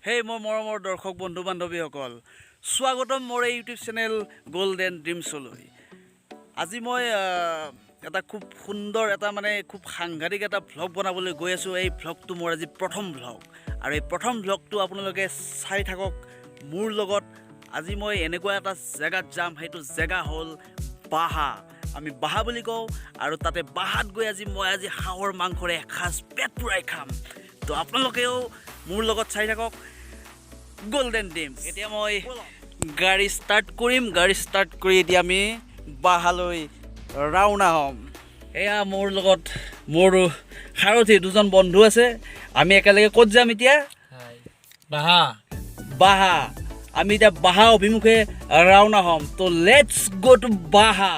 হেই মোৰ মৰমৰ দৰ্শক বন্ধু বান্ধৱীসকল, স্বাগতম মোৰ এই ইউটিউব চেনেল গল্ডেন ড্ৰিমছলৈ। আজি মই এটা খুব সুন্দৰ খুব সাংঘাতিক এটা ভ্লগ বনাবলৈ গৈ আছোঁ। এই ভ্লগটো মোৰ আজি প্ৰথম ভ্লগ, আৰু এই প্ৰথম ভ্লগটো আপোনালোকে চাই থাকক মোৰ লগত। আজি মই এনেকুৱা এটা জেগাত যাম, সেইটো জেগা হ'ল বাহা। আমি বাহা বুলি কওঁ, আৰু তাতে বাহাত গৈ মই হাঁহৰ মাংসৰে এসাঁজ পেট পূৰাই খাম। তো আপোনালোকেও মোৰ লগত চাই থাকক গল্ডেন ড্ৰিমছ। এতিয়া মই গাড়ী ষ্টাৰ্ট কৰিম, গাড়ী ষ্টাৰ্ট কৰি এতিয়া আমি বাহালৈ ৰাওনা হ'ম। এয়া মোৰ লগত মোৰ সাৰথি দুজন বন্ধু আছে। আমি একেলগে ক'ত যাম এতিয়া? বাহা। বাহা। আমি এতিয়া বাহা অভিমুখে ৰাওনা হ'ম। তো লেটছ গ' টু বাহা।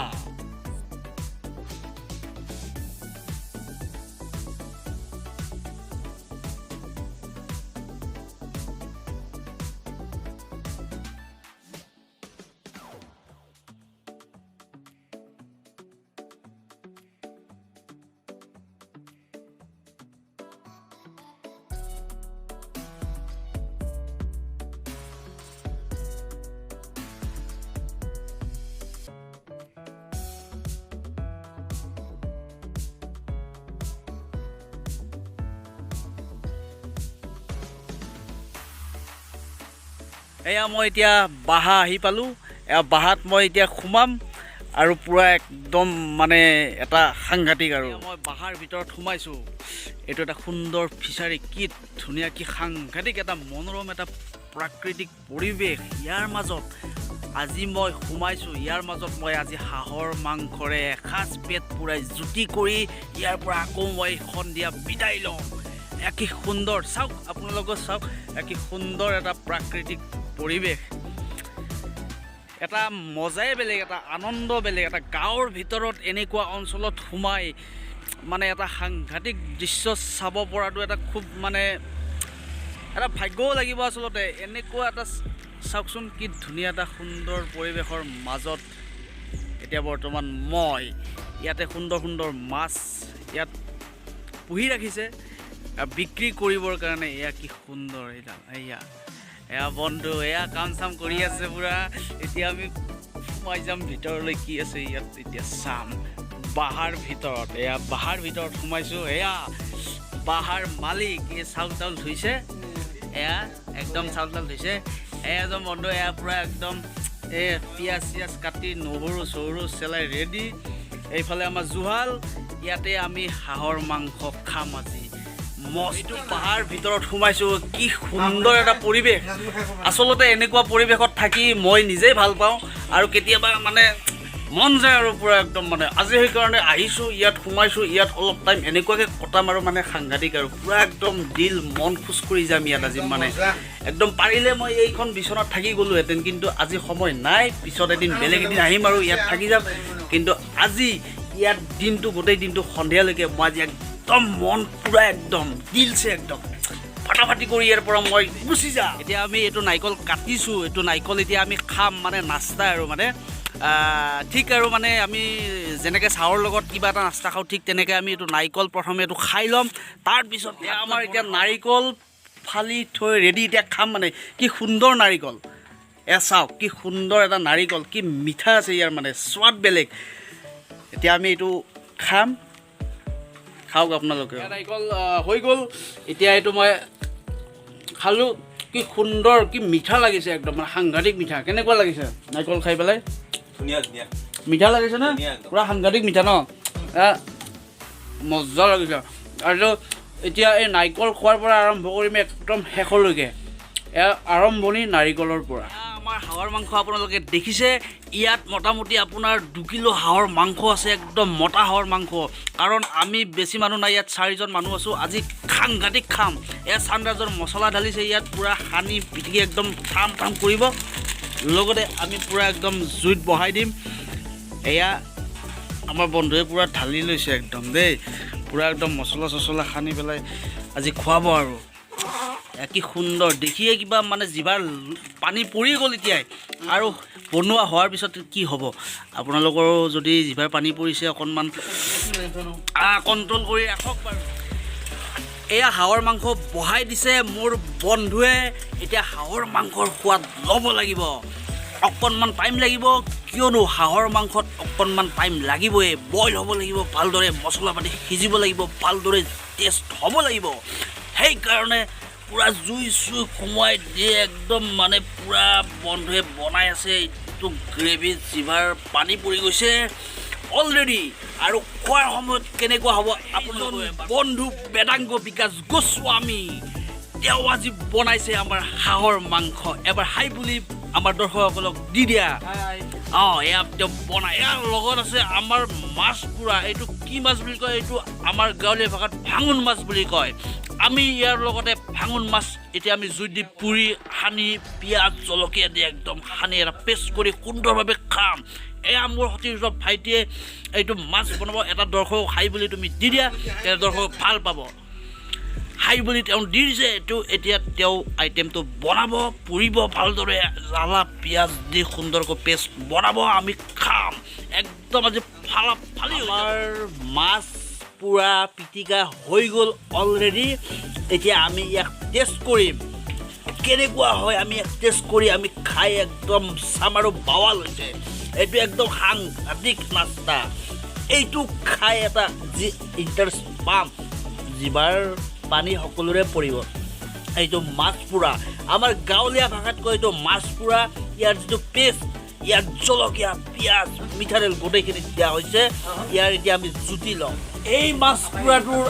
এয়া মই এতিয়া বাহা আহি পালোঁ। এয়া বাহাত মই এতিয়া সোমাম, আৰু পূৰা একদম এটা সাংঘাতিক। আৰু মই বাহাৰ ভিতৰত সোমাইছোঁ। এইটো এটা সুন্দৰ ফিচাৰী, কি ধুনীয়া, কি সাংঘাতিক এটা মনোৰম এটা প্ৰাকৃতিক পৰিৱেশ। ইয়াৰ মাজত আজি মই সোমাইছোঁ, ইয়াৰ মাজত মই আজি হাঁহৰ মাংসৰে এসাঁজ পেট পূৰাই জুতি কৰি ইয়াৰ পৰা আকৌ মই সন্ধিয়া বিদায় লওঁ। কি সুন্দৰ, চাওক আপোনালোকে চাওক, কি সুন্দৰ এটা প্ৰাকৃতিক পৰিৱেশ। এটা মজাই বেলেগ, এটা আনন্দ বেলেগ। এটা গাঁৱৰ ভিতৰত এনেকুৱা অঞ্চলত সোমাই এটা সাংঘাতিক দৃশ্য চাব পৰাটো এটা খুব এটা ভাগ্যও লাগিব আচলতে। এনেকুৱা এটা চাওকচোন, কি ধুনীয়া এটা সুন্দৰ পৰিৱেশৰ মাজত এতিয়া বৰ্তমান মই ইয়াতে সুন্দৰ সুন্দৰ মাছ ইয়াত পুহি ৰাখিছে বিক্ৰী কৰিবৰ কাৰণে। এয়া কি সুন্দৰ, এয়া বন্ধু, এয়া কাম চাম কৰি আছে পূৰা। এতিয়া আমি সোমাই যাম ভিতৰলৈ, কি আছে ইয়াত এতিয়া চাম। বাহাৰ ভিতৰত, এয়া বাহাৰ ভিতৰত সোমাইছোঁ। এয়া বাহাৰ মালিক, এই চাউল তাউল ধুইছে, এয়া একদম চাউল তাউল ধুইছে। এয়া এজন বন্ধু, এয়া পূৰা একদম পিঁয়াজ চিয়াজ কাটি নহৰু চহৰু চেলাই ৰেডি। এইফালে আমাৰ জুহাল, ইয়াতে আমি হাঁহৰ মাংস খাম আজি। মস্ত পাহাৰ ভিতৰত সোমাইছোঁ, কি সুন্দৰ এটা পৰিৱেশ। আচলতে এনেকুৱা পৰিৱেশত থাকি মই নিজেই ভাল পাওঁ, আৰু কেতিয়াবা মন যায় আৰু পূৰা একদম আজি সেইকাৰণে আহিছোঁ, ইয়াত সোমাইছোঁ। ইয়াত অলপ টাইম এনেকুৱাকৈ কটাম আৰু সাংঘাতিক, আৰু পূৰা একদম দিল মন খোজ কৰি যাম ইয়াত আজি। একদম পাৰিলে মই এইখন বিচনাত থাকি গ'লোহেঁতেন, কিন্তু আজি সময় নাই। পিছত এদিন বেলেগ এদিন আহিম আৰু ইয়াত থাকি যাম। কিন্তু আজি ইয়াত দিনটো, গোটেই দিনটো সন্ধিয়ালৈকে মই আজি একদম মন পূৰা একদম দিলছে একদম ফাটাফাটি কৰি ইয়াৰ পৰা মই গুচি যাম। এতিয়া আমি এইটো নাৰিকল কাটিছোঁ, এইটো নাৰিকল এতিয়া আমি খাম, নাস্তা আৰু ঠিক আৰু আমি যেনেকৈ চাহৰ লগত কিবা এটা নাস্তা খাওঁ, ঠিক তেনেকৈ আমি এইটো নাৰিকল প্ৰথমে এইটো খাই ল'ম। তাৰপিছত আমাৰ এতিয়া নাৰিকল ফালি থৈ ৰেডি, এতিয়া খাম। কি সুন্দৰ নাৰিকল, চাওক কি সুন্দৰ এটা নাৰিকল, কি মিঠা আছে ইয়াৰ, সোৱাদ বেলেগ। এতিয়া আমি এইটো খাম, খাওক আপোনালোকে। নাৰিকল হৈ গ'ল, এতিয়া এইটো মই খালোঁ। কি সুন্দৰ, কি মিঠা লাগিছে, একদম সাংঘাতিক মিঠা। কেনেকুৱা লাগিছে নাৰিকল খাই পেলাই? ধুনীয়া ধুনীয়া মিঠা লাগিছে নে? পূৰা সাংঘাতিক মিঠা ন, মজা লাগিছে। আৰু এতিয়া এই নাৰিকল খোৱাৰ পৰা আৰম্ভ কৰিম একদম শেষলৈকে, আৰম্ভণি নাৰিকলৰ পৰা। আমাৰ হাঁহৰ মাংস আপোনালোকে দেখিছে, ইয়াত মোটামুটি আপোনাৰ 2 কিলো হাঁহৰ মাংস আছে, একদম মতা হাঁহৰ মাংস। কাৰণ আমি বেছি মানুহ নাই, ইয়াত 4জন মানুহ আছোঁ। আজি সাংঘাতিক খাম। এয়া চানৰাইজৰ মছলা ঢালিছে ইয়াত, পূৰা সানি পিটিকি একদম ঠাম ঠাম কৰিব। লগতে আমি পূৰা একদম জুইত বহাই দিম। এয়া আমাৰ বন্ধুৱে পূৰা ঢালি লৈছে একদম দেই, পূৰা একদম মছলা চছলা সানি পেলাই আজি খুৱাব। আৰু কি সুন্দৰ দেখিয়ে কিবা জিভাৰ পানী পৰি গ'ল এতিয়াই। আৰু বনোৱা হোৱাৰ পিছত কি হ'ব, আপোনালোকৰো যদি জিভাৰ পানী পৰিছে অকণমান কণ্ট্ৰল কৰি ৰাখক বাৰু। এয়া হাঁহৰ মাংস বহাই দিছে মোৰ বন্ধুৱে এতিয়া হাঁহৰ মাংসৰ সোৱাদ ল'ব লাগিব অকণমান টাইম লাগিব কিয়নো হাঁহৰ মাংসত অকণমান টাইম লাগিবই বইল হ'ব লাগিব ভালদৰে মছলা পাতি সিজিব লাগিব ভালদৰে টেষ্ট হ'ব লাগিব সেইকাৰণে পুৰা জুই চুই সোমোৱাই দিয়ে একদম মানে পুৰা বন্ধুৱে বনাই আছে এইটো গ্ৰেভি জিভাৰ পানী পৰি গৈছে অলৰেডি আৰু খোৱাৰ সময়ত কেনেকুৱা হ'ব আপোনালোকে বন্ধু বেদাংগ বিকাশ গোস্বামী তেওঁ আজি বনাইছে আমাৰ হাঁহৰ মাংস এবাৰ হাই বুলি আমাৰ দৰ্শকসকলক দি দিয়া এয়া তেওঁ বনাই ইয়াৰ লগত আছে আমাৰ মাছ পুৰা এইটো কি মাছ বুলি কয় এইটো আমাৰ গাঁৱলীয়া ভাষাত ভাঙোন মাছ বুলি কয় আমি ইয়াৰ লগতে ভাঙোন মাছ এতিয়া আমি জুইত দি পুৰি সানি পিঁয়াজ জলকীয়া দি একদম সানি এটা পেষ্ট কৰি সুন্দৰভাৱে খাম এয়া মোৰ সতীৰ্থ ভাইটিয়ে এইটো মাছ বনাব এটা দৰ্শক হাই বুলি তুমি দি দিয়া তেতিয়া দৰ্শক ভাল পাব হাই বুলি তেওঁ দি দিছে এইটো এতিয়া তেওঁ আইটেমটো বনাব পুৰিব ভালদৰে জ্বালা পিঁয়াজ দি সুন্দৰকৈ পেষ্ট বনাব আমি খাম একদম আজি ফালি আমাৰ মাছ পুৰা পিটিকা হৈ গ'ল অলৰেডি এতিয়া আমি ইয়াক টেষ্ট কৰিম কেনেকুৱা হয় আমি ইয়াক টেষ্ট কৰি আমি খাই একদম চাম আৰু বাৱাল হৈছে এইটো একদম সাংঘাতিক নাস্তা এইটো খাই এটা যি ইণ্টাৰেষ্ট পাম জিভাৰ পানী সকলোৰে পৰিব এইটো মাছ পুৰা আমাৰ গাঁৱলীয়া ভাষাত কয় এইটো মাছ পুৰা ইয়াৰ যিটো পেষ্ট ইয়াৰ জলকীয়া পিঁয়াজ মিঠাতেল গোটেইখিনি দিয়া হৈছে ইয়াৰ এতিয়া আমি জুতি ল'ম এই মাছ পুৰাটোৰ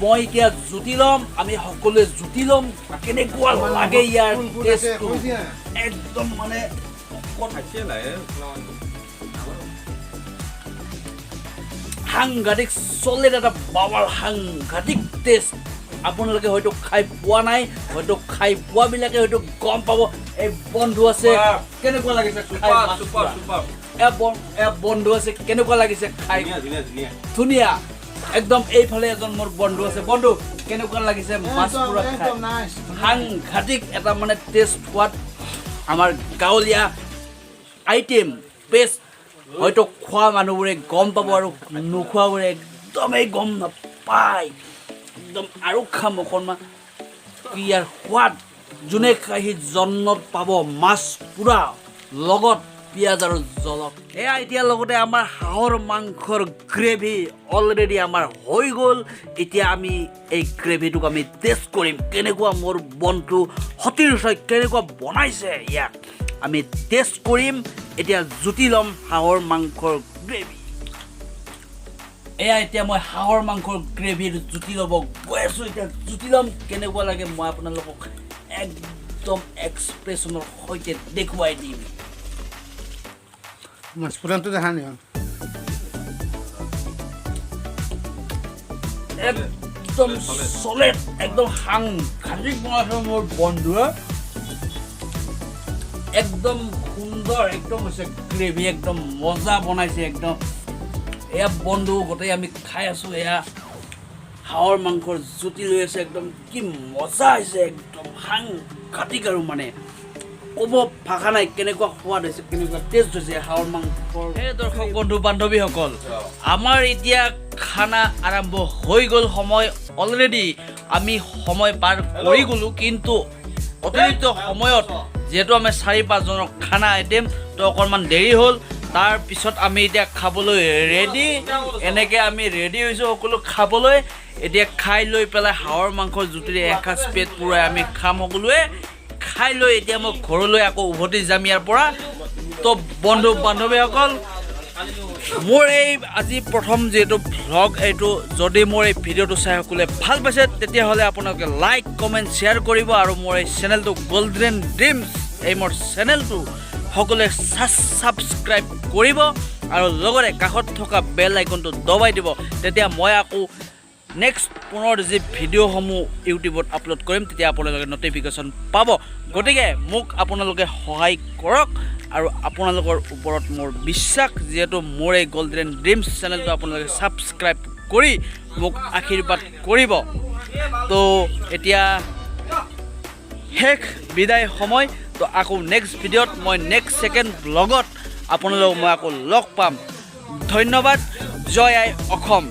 মই এতিয়া জুতি ল'ম আমি সকলোৱে জুতি ল'ম কেনেকুৱা লাগে ইয়াৰ টেষ্টটো একদম মানে সাংঘাতিক চলেট এটা বাৱাৰ সাংঘাতিক টেষ্ট আপোনালোকে হয়তো খাই পোৱা নাই হয়তো খাই পোৱাবিলাকে হয়তো গম পাব এই বন্ধু আছে কেনেকুৱা লাগিছে বন্ধু আছে কেনেকুৱা লাগিছে খাই ধুনীয়া একদম এইফালে এজন মোৰ বন্ধু আছে বন্ধু কেনেকুৱা লাগিছে মাছ পুৰা খাই সাংঘাতিক এটা মানে টেষ্ট সোৱাদ আমাৰ গাঁৱলীয়া আইটেম পেষ্ট হয়তো খোৱা মানুহবোৰে গম পাব আৰু নোখোৱাবোৰে একদমেই গম নাপায় একদম আৰু খাম অকণমান ইয়াৰ সোৱাদ যোনে খাই সি জন্মত পাব মাছ পুৰা লগত পিঁয়াজ আৰু জলক এয়া এতিয়া লগতে আমাৰ হাঁহৰ মাংসৰ গ্ৰেভি অলৰেডি আমাৰ হৈ গ'ল এতিয়া আমি এই গ্ৰেভিটোক আমি টেষ্ট কৰিম কেনেকুৱা মোৰ বন্ধু সতীৰ্থই কেনেকুৱা বনাইছে ইয়াক আমি টেষ্ট কৰিম এতিয়া জুতি ল'ম হাঁহৰ মাংসৰ গ্ৰেভি এয়া এতিয়া মই হাঁহৰ মাংসৰ গ্ৰেভিৰ জুতি ল'ব গৈ আছোঁ এতিয়া জুতি ল'ম কেনেকুৱা লাগে মই আপোনালোকক একদম এক্সপ্ৰেছনৰ সৈতে দেখুৱাই দিম মাছ পুৰাটো দেখা নাই একদম চলেট একদম সাংঘাতিক বনাইছে মোৰ বন্ধুৱে একদম সুন্দৰ একদম হৈছে গ্ৰেভি একদম মজা বনাইছে একদম এয়া বন্ধু গোটেই আমি খাই আছোঁ এয়া হাঁহৰ মাংসৰ জুতি লৈ আছে একদম কি মজা হৈছে একদম সাংঘাতিক আৰু মানে ক'ব ভাষা নাই কেনেকুৱা সোৱাদ হৈছে কেনেকুৱা টেষ্ট হৈছে হাঁহৰ মাংসৰ সেই দৰ্শক বন্ধু বান্ধৱীসকল আমাৰ এতিয়া খানা আৰম্ভ হৈ গ'ল সময় অলৰেডি আমি সময় পাৰ কৰি গ'লোঁ কিন্তু অতিৰিক্ত সময়ত যিহেতু আমি 4-5জনৰ খানা আইটেম তো অকণমান দেৰি হ'ল তাৰপিছত আমি এতিয়া খাবলৈ ৰেডি এনেকৈ আমি ৰেডি হৈছোঁ সকলো খাবলৈ এতিয়া খাই লৈ পেলাই হাঁহৰ মাংসৰ জুতিৰে এসাঁজ পেট পুৰাই আমি খাম সকলোৱে খাই লৈ এতিয়া মই ঘৰলৈ আকৌ উভতি যাম ইয়াৰ পৰা তো বন্ধু বান্ধৱীসকল মোৰ এই আজি প্ৰথম যিহেতু ভ্লগ এইটো যদি মোৰ এই ভিডিঅ'টো চাই সকলোৱে ভাল পাইছে তেতিয়াহ'লে আপোনালোকে লাইক কমেণ্ট শ্বেয়াৰ কৰিব আৰু মোৰ এই চেনেলটো গল্ডেন ড্ৰিমছ এই মোৰ চেনেলটো সকলোৱে ছাবস্ক্ৰাইব কৰিব আৰু লগতে কাষত থকা বেল আইকনটো দবাই দিব তেতিয়া মই আকৌ নেক্সট পুনৰ যি ভিডিঅ'সমূহ ইউটিউবত আপলোড কৰিম তেতিয়া আপোনালোকে নটিফিকেশ্যন পাব গতিকে মোক আপোনালোকে সহায় কৰক আৰু আপোনালোকৰ ওপৰত মোৰ বিশ্বাস যিহেতু মোৰ এই গল্ডেন ড্ৰিমছ চেনেলটো আপোনালোকে ছাবস্ক্ৰাইব কৰি মোক আশীৰ্বাদ কৰিব তো এতিয়া শেষ বিদায় সময় তো আকৌ নেক্সট ভিডিঅ'ত মই নেক্সট ছেকেণ্ড ব্লগত আপোনালোকক মই আকৌ লগ পাম ধন্যবাদ জয় আই অসম।